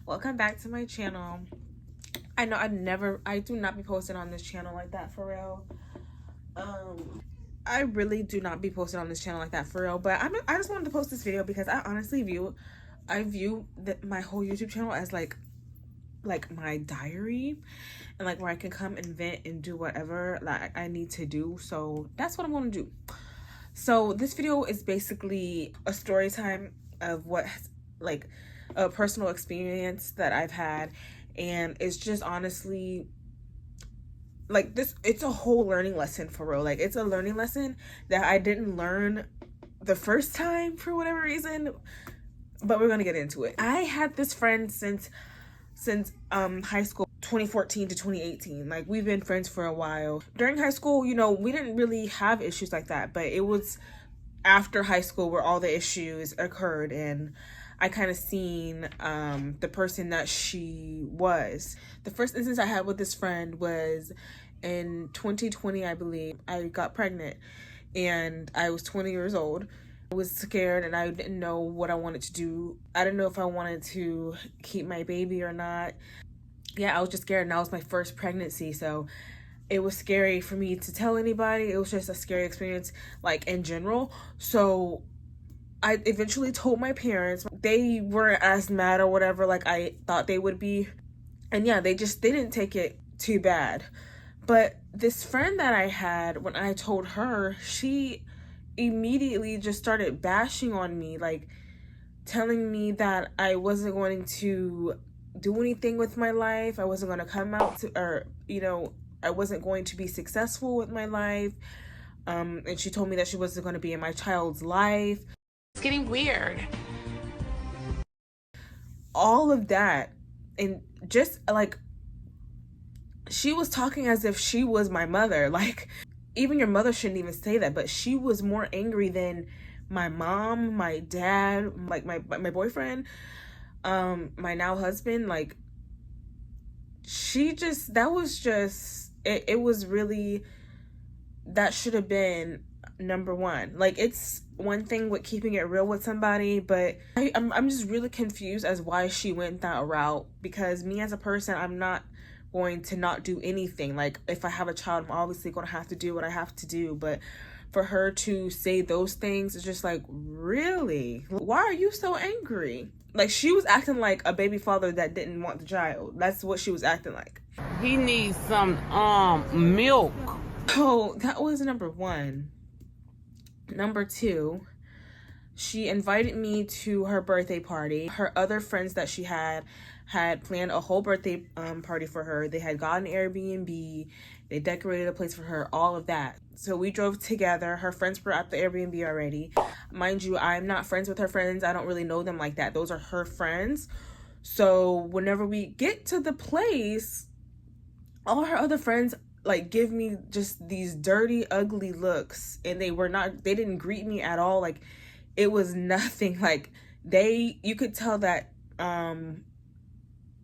Welcome back to my channel. I know I do not be posting on this channel like that for real. I really do not be posting on this channel like that for real, but I just wanted to post this video because I honestly view my whole YouTube channel as like my diary, and like where I can come and vent and do whatever like I need to do. So that's what I'm going to do. So this video is basically a story time of what like a personal experience that I've had, and it's just honestly like this, it's a whole learning lesson for real. Like, it's a learning lesson that I didn't learn the first time for whatever reason, but we're gonna get into it. I had this friend since high school, 2014 to 2018. Like, we've been friends for a while. During high school, you know, we didn't really have issues like that, but it was after high school where all the issues occurred, and I kind of seen the person that she was. The first instance I had with this friend was in 2020, I believe. I got pregnant and I was 20 years old. I was scared and I didn't know what I wanted to do. I didn't know if I wanted to keep my baby or not. Yeah, I was just scared, and that was my first pregnancy, so it was scary for me to tell anybody. It was just a scary experience, like, in general. So I eventually told my parents. They weren't as mad or whatever like I thought they would be. And yeah, they didn't take it too bad. But this friend that I had, when I told her, she immediately just started bashing on me, like telling me that I wasn't going to do anything with my life. I wasn't going to come out to, or, you know, I wasn't going to be successful with my life. And she told me that she wasn't going to be in my child's life. It's getting weird. All of that, and just like, she was talking as if she was my mother. Like, even your mother shouldn't even say that, but she was more angry than my mom, my dad, like my boyfriend, my now husband. Like, that was just it was really, that should have been number one. Like, it's one thing with keeping it real with somebody, but I'm just really confused as why she went that route, because me as a person, I'm not going to not do anything. Like, if I have a child, I'm obviously going to have to do what I have to do, but for her to say those things is just like, really? Why are you so angry? Like, she was acting like a baby father that didn't want the child. That's what she was acting like. He needs some milk. Oh, that was number one. Number two, she invited me to her birthday party. Her other friends that she had planned a whole birthday party for her. They had gotten an Airbnb. They decorated a place for her, all of that. So we drove together. Her friends were at the Airbnb already. Mind you, I'm not friends with her friends. I don't really know them like that. Those are her friends. So whenever we get to the place, all her other friends like give me just these dirty, ugly looks, and they didn't greet me at all. Like, it was nothing. Like, you could tell that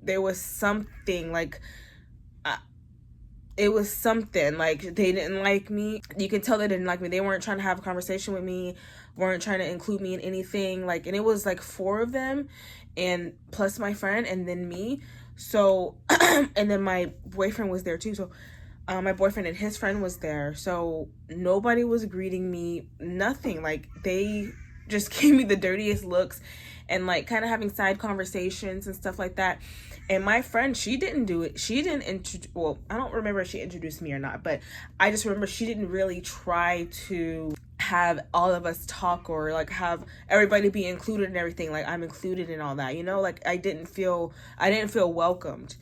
there was something, like, it was something, like, they didn't like me. You can tell they didn't like me. They weren't trying to have a conversation with me, weren't trying to include me in anything. Like, and it was like 4 of them, and plus my friend, and then me. So and then my boyfriend was there too. So my boyfriend and his friend was there. So nobody was greeting me, nothing. Like, they just gave me the dirtiest looks, and like kind of having side conversations and stuff like that. And my friend, she didn't do it. She didn't well, I don't remember if she introduced me or not, but I just remember she didn't really try to have all of us talk, or like have everybody be included in everything. Like, I'm included in all that, you know? Like, I didn't feel welcomed.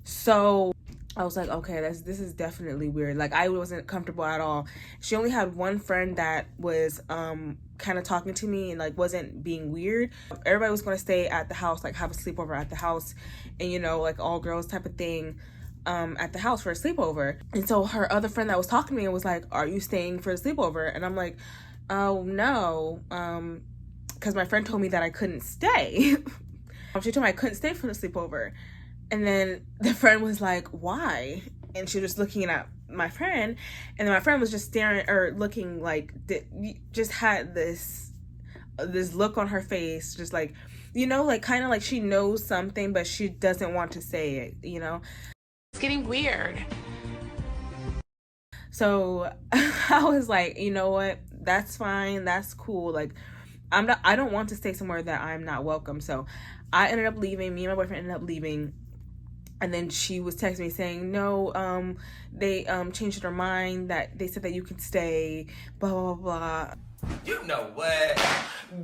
So I was like, okay, this is definitely weird. Like, I wasn't comfortable at all. She only had one friend that was kind of talking to me and like wasn't being weird. Everybody was going to stay at the house, like have a sleepover at the house, and, you know, like all girls type of thing at the house for a sleepover. And so her other friend that was talking to me was like, are you staying for the sleepover? And I'm like, oh no, because my friend told me that I couldn't stay. She told me I couldn't stay for the sleepover. And then the friend was like, why? And she was looking at my friend, and then my friend was just staring, or looking like, just had this look on her face, just like you know, like kind of like she knows something but she doesn't want to say it, you know. It's getting weird. So I was like, you know what, that's fine, that's cool. Like I don't want to stay somewhere that I'm not welcome. So I ended up leaving. Me and my boyfriend ended up leaving. And then she was texting me saying, no, they changed their mind, that they said that you can stay, blah, blah, blah. You know what?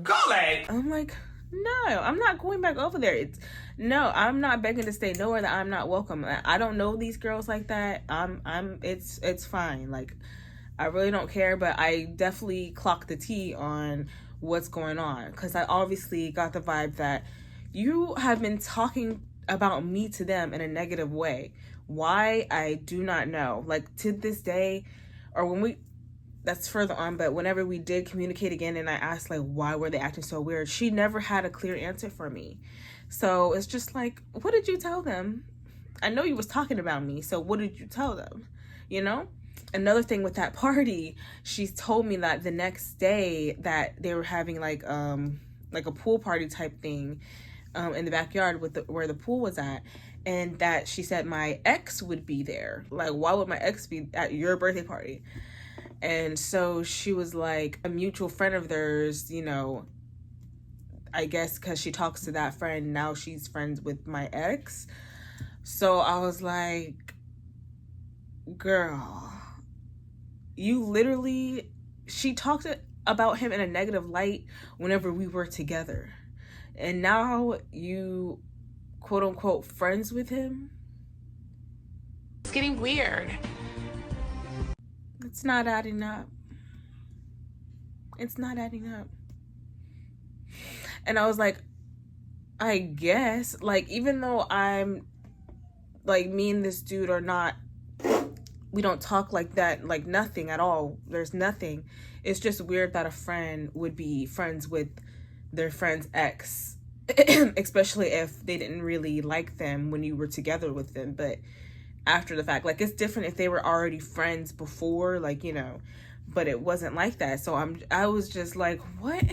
Golly! I'm like, no, I'm not going back over there. No, I'm not begging to stay nowhere that I'm not welcome. I don't know these girls like that. It's fine. Like, I really don't care, but I definitely clocked the T on what's going on. Because I obviously got the vibe that you have been talking about me to them in a negative way. Why? I do not know. Like, to this day, or that's further on, but whenever we did communicate again and I asked, like, why were they acting so weird, she never had a clear answer for me. So it's just like, what did you tell them? I know you was talking about me, so what did you tell them? You know? Another thing with that party, she told me that the next day that they were having like a pool party type thing in the backyard where the pool was at, and that she said my ex would be there. Like, why would my ex be at your birthday party? And so she was like, a mutual friend of theirs, you know, I guess because she talks to that friend, now she's friends with my ex. So I was like, girl, you literally, she talked about him in a negative light whenever we were together. And now you, quote unquote, friends with him? It's getting weird. It's not adding up. It's not adding up. And I was like, I guess, like, even though I'm, like, me and this dude are not, we don't talk like that, like, nothing at all. There's nothing. It's just weird that a friend would be friends with their friend's ex, especially if they didn't really like them when you were together with them. But after the fact, like, it's different if they were already friends before, like, you know, but it wasn't like that. So I was just like, what?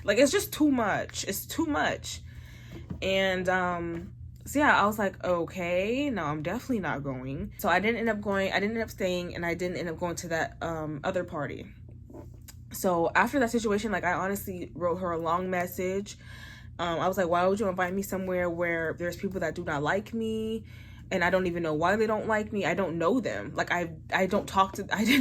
Like, it's just too much. It's too much. And so yeah, I was like, okay, no, I'm definitely not going. So I didn't end up going. I didn't end up staying, and I didn't end up going to that other party. So after that situation, like, I honestly wrote her a long message. I was like, why would you invite me somewhere where there's people that do not like me? And I don't even know why they don't like me. I don't know them. Like, I did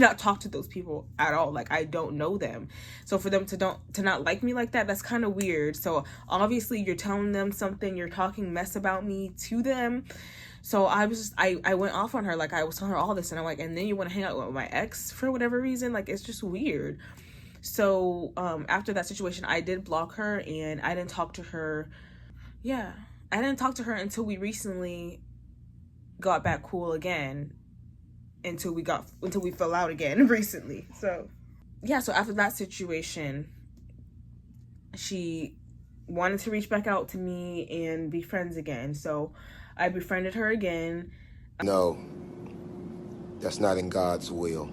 not talk to those people at all. Like, I don't know them. So for them to not like me like that, that's kind of weird. So obviously you're telling them something, you're talking mess about me to them. So I went off on her. Like, I was telling her all this, and I'm like, and then you want to hang out with my ex for whatever reason? Like, it's just weird. So after that situation, I did block her, and I didn't talk to her. Yeah, I didn't talk to her until we recently got back cool again, until we fell out again recently. So yeah, so after that situation, she wanted to reach back out to me and be friends again. So I befriended her again. No, that's not in God's will.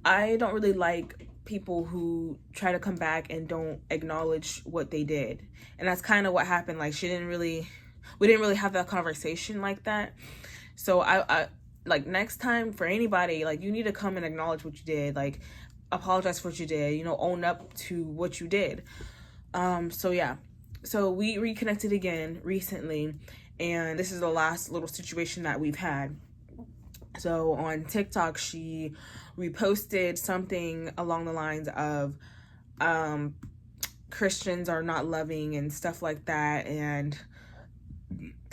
I don't really like people who try to come back and don't acknowledge what they did. And that's kind of what happened. Like, we didn't really have that conversation like that. So I like, next time, for anybody, like, you need to come and acknowledge what you did. Like, apologize for what you did, you know, own up to what you did. So yeah, so we reconnected again recently, and this is the last little situation that we've had. So on TikTok, she reposted something along the lines of Christians are not loving and stuff like that, and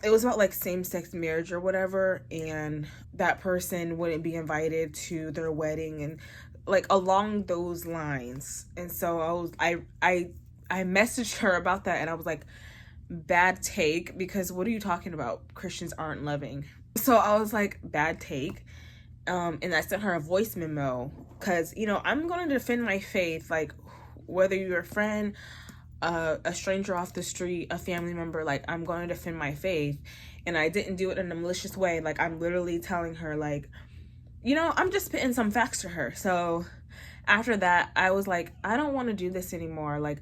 it was about like same-sex marriage or whatever, and that person wouldn't be invited to their wedding and like along those lines. And so I messaged her about that, and I was like, bad take, because what are you talking about? Christians aren't loving. So I was like, bad take. And I sent her a voice memo, because, you know, I'm going to defend my faith, like, whether you're a friend, a stranger off the street, a family member, like, I'm going to defend my faith. And I didn't do it in a malicious way. Like, I'm literally telling her, like, you know, I'm just spitting some facts to her. So after that, I was like, I don't want to do this anymore. Like,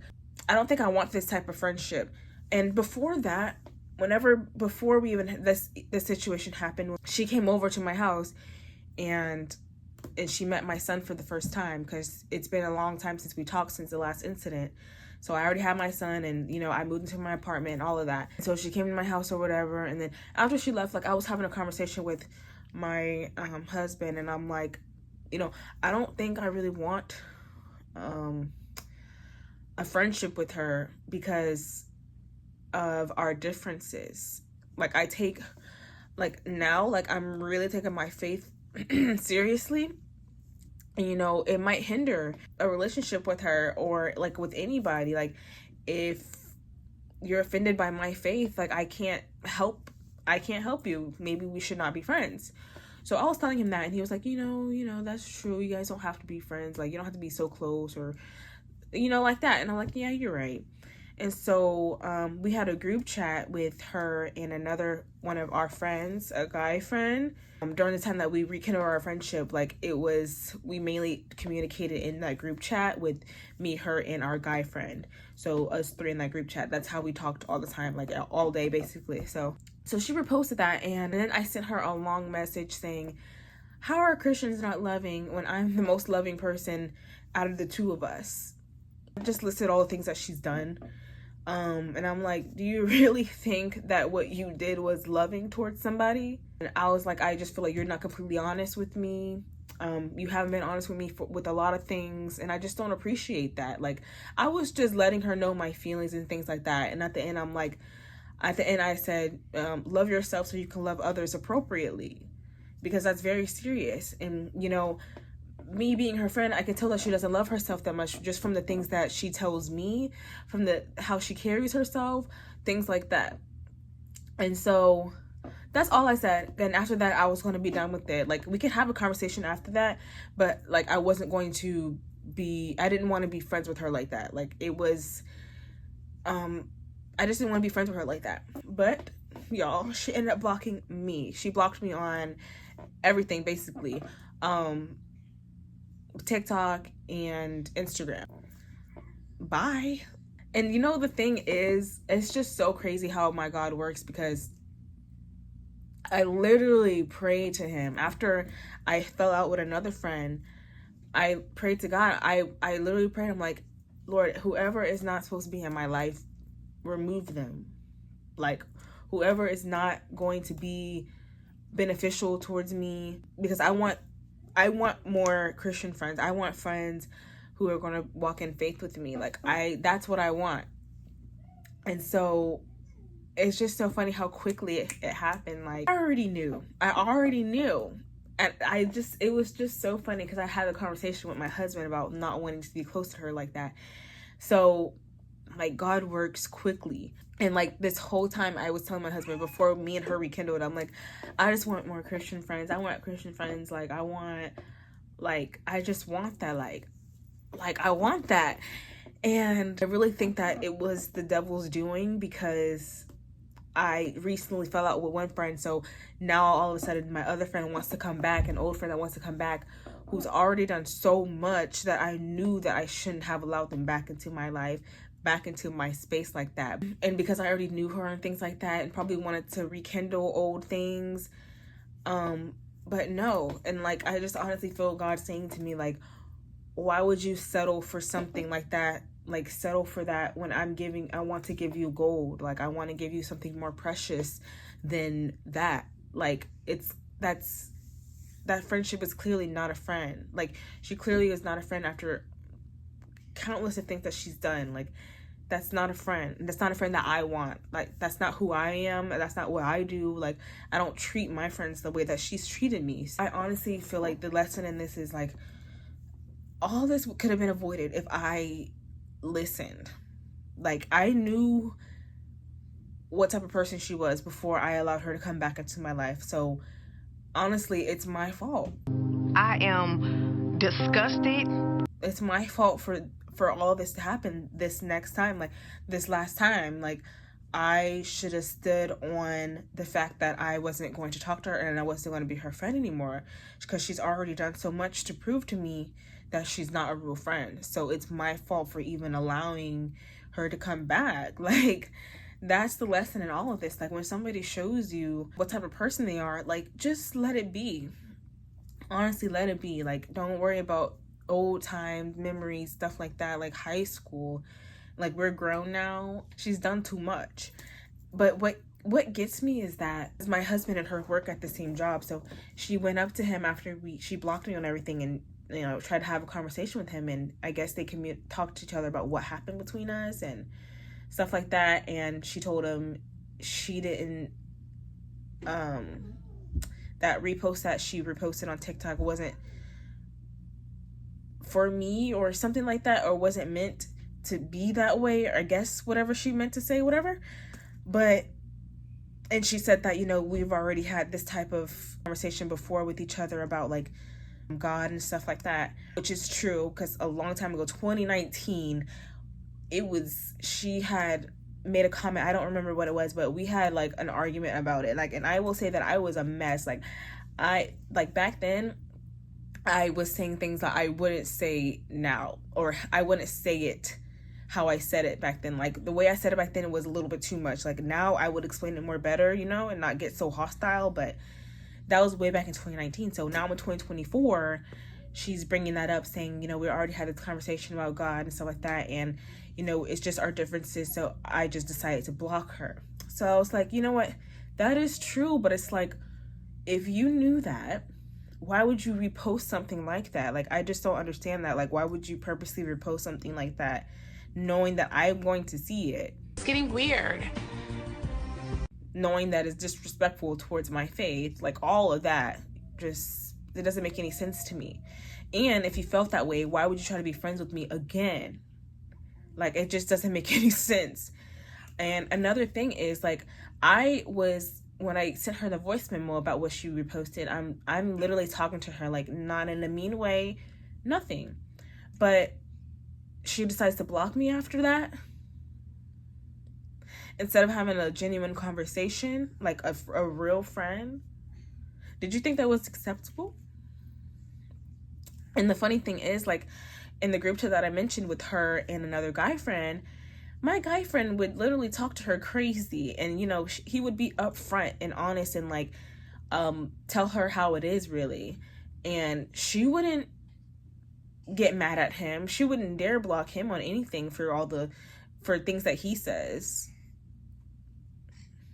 I don't think I want this type of friendship. And before that, before we even this situation happened, she came over to my house and she met my son for the first time, because it's been a long time since we talked, since the last incident. So I already had my son, and you know, I moved into my apartment and all of that. So she came to my house or whatever, and then after she left, like, I was having a conversation with my husband, and I'm like, you know, I don't think I really want a friendship with her because of our differences. Like, I take, like, now, like, I'm really taking my faith seriously. And, you know, it might hinder a relationship with her, or like with anybody. Like, if you're offended by my faith, like, I can't help you. Maybe we should not be friends. So I was telling him that, and he was like, you know, that's true. You guys don't have to be friends. Like, you don't have to be so close, or, you know, like that. And I'm like, yeah, you're right. And we had a group chat with her and another one of our friends, a guy friend. During the time that we rekindled our friendship, like, we mainly communicated in that group chat with me, her, and our guy friend. So us three in that group chat. That's how we talked all the time, like all day basically. So she reposted that, and then I sent her a long message saying, how are Christians not loving when I'm the most loving person out of the two of us? I just listed all the things that she's done. And I'm like, do you really think that what you did was loving towards somebody? And I was like, I just feel like you're not completely honest with me. You haven't been honest with me with a lot of things, and I just don't appreciate that. Like, I was just letting her know my feelings and things like that. And at the end, I said, love yourself so you can love others appropriately, because that's very serious. And, you know, me being her friend, I can tell that she doesn't love herself that much just from the things that she tells me, from how she carries herself, things like that. And so that's all I said. Then after that, I was going to be done with it. Like, we could have a conversation after that, but like, I didn't want to be friends with her like that. Like, it was, I just didn't want to be friends with her like that. But y'all, she ended up blocking me. She blocked me on everything, basically. TikTok and Instagram. Bye. And you know, the thing is, it's just so crazy how my God works, because I literally prayed to him after I fell out with another friend. I prayed to God. I literally prayed. I'm like, Lord, whoever is not supposed to be in my life, remove them. Like, whoever is not going to be beneficial towards me, because I want more Christian friends. I want friends who are going to walk in faith with me. Like, that's what I want. And so it's just so funny how quickly it happened. Like, I already knew. And it was just so funny, because I had a conversation with my husband about not wanting to be close to her like that. So, like, God works quickly. And like, this whole time I was telling my husband, before me and her rekindled, I'm like, I just want more Christian friends. I want Christian friends. Like, I just want that. Like I want that. And I really think that it was the devil's doing, because I recently fell out with one friend. So now all of a sudden my other friend wants to come back, an old friend that wants to come back, who's already done so much that I knew that I shouldn't have allowed them back into my life, back into my space like that. And because I already knew her and things like that, and probably wanted to rekindle old things, but no. And like, I just honestly feel God saying to me, like, why would you settle for something like that? Like, settle for that when I want to give you gold. Like, I want to give you something more precious than that. Like, that friendship is clearly not a friend. Like, she clearly is not a friend after countless of things that she's done. Like, that's not a friend. That's not a friend that I want. Like, that's not who I am. That's not what I do. Like, I don't treat my friends the way that she's treated me. So I honestly feel like the lesson in this is, like, all this could have been avoided if I listened. Like, I knew what type of person she was before I allowed her to come back into my life. So honestly, it's my fault. I am disgusted. It's my fault for all this to happen this next time, like this last time. Like, I should have stood on the fact that I wasn't going to talk to her and I wasn't going to be her friend anymore, because she's already done so much to prove to me that she's not a real friend. So it's my fault for even allowing her to come back. Like, that's the lesson in all of this. Like, when somebody shows you what type of person they are, like, just let it be. Honestly, let it be. Like, don't worry about old time memories, stuff like that, like high school. Like, we're grown now. She's done too much. But what gets me is that my husband and her work at the same job. So she went up to him after she blocked me on everything and, you know, tried to have a conversation with him. And I guess they talk to each other about what happened between us and stuff like that. And she told him she didn't, that repost that she reposted on TikTok wasn't for me or something like that, or wasn't meant to be that way, or I guess whatever she meant to say, whatever. But, and she said that, you know, we've already had this type of conversation before with each other about like God and stuff like that, which is true, because a long time ago, 2019, she had made a comment, I don't remember what it was, but we had like an argument about it. Like, and I will say that I was a mess. Like, back then, I was saying things that I wouldn't say now, or I wouldn't say it how I said it back then. Like, the way I said it back then, it was a little bit too much. Like, now I would explain it more better, you know, and not get so hostile. But that was way back in 2019. So now in 2024, she's bringing that up, saying, you know, we already had this conversation about God and stuff like that, and, you know, it's just our differences, so I just decided to block her. So I was like, you know what, that is true, but it's like, if you knew that, why would you repost something like that? Like, I just don't understand that. Like, why would you purposely repost something like that, knowing that I'm going to see it? It's getting weird. Knowing that it's disrespectful towards my faith, like, all of that, just, it doesn't make any sense to me. And if you felt that way, why would you try to be friends with me again? Like, it just doesn't make any sense. And another thing is, like, when I sent her the voice memo about what she reposted, I'm literally talking to her, like, not in a mean way, nothing. But she decides to block me after that. Instead of having a genuine conversation, like a real friend. Did you think that was acceptable? And the funny thing is, like, in the group chat that I mentioned with her and another guy friend, my guy friend would literally talk to her crazy, and, you know, he would be upfront and honest and, like, tell her how it is really, and she wouldn't get mad at him. She wouldn't dare block him on anything for things that he says.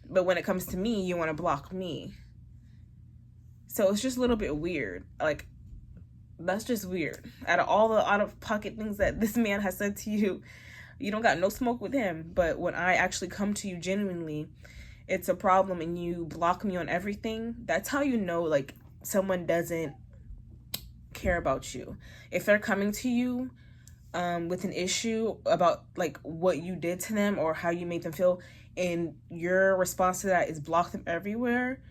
But when it comes to me, you want to block me. So it's just a little bit weird. Like, that's just weird. Out of all the out-of-pocket things that this man has said to you, you don't got no smoke with him. But when I actually come to you genuinely, it's a problem, and you block me on everything, that's how you know, like, someone doesn't care about you. If they're coming to you with an issue about, like, what you did to them or how you made them feel, and your response to that is block them everywhere,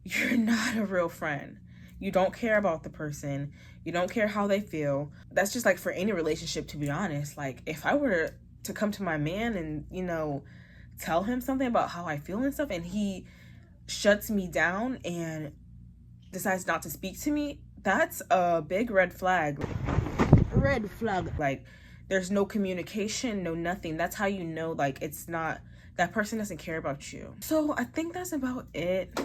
you're not a real friend. You don't care about the person. You don't care how they feel. That's just like for any relationship, to be honest. Like, if I were to come to my man and, you know, tell him something about how I feel and stuff, and he shuts me down and decides not to speak to me, that's a big red flag. Red flag. Like, there's no communication, no nothing. That's how you know, like, it's not, that person doesn't care about you. So I think that's about it.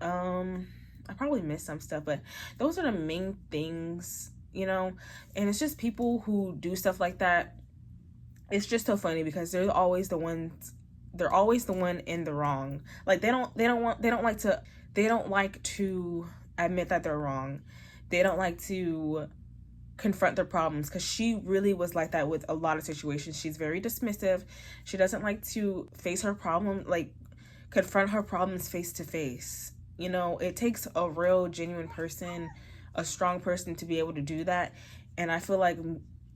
I probably missed some stuff, but those are the main things, you know. And it's just people who do stuff like that. It's just so funny because they're always the one in the wrong. Like, they don't like to admit that they're wrong. They don't like to confront their problems, because she really was like that with a lot of situations. She's very dismissive. She doesn't like to face her problem, like confront her problems face to face. You know, it takes a real genuine person, a strong person, to be able to do that. And I feel like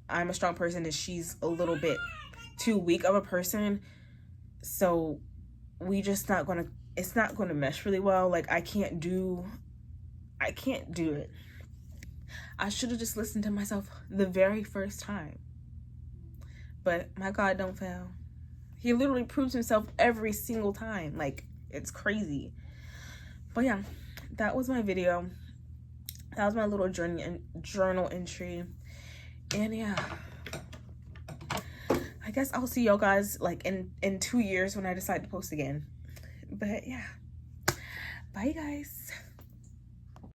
I'm a strong person and she's a little bit too weak of a person. So it's not gonna mesh really well. Like, I can't do it. I should have just listened to myself the very first time. But my God don't fail. He literally proves himself every single time. Like, it's crazy. But yeah, that was my video. That was my little journal entry. And yeah, I guess I'll see y'all guys like in 2 years when I decide to post again. But yeah, bye guys.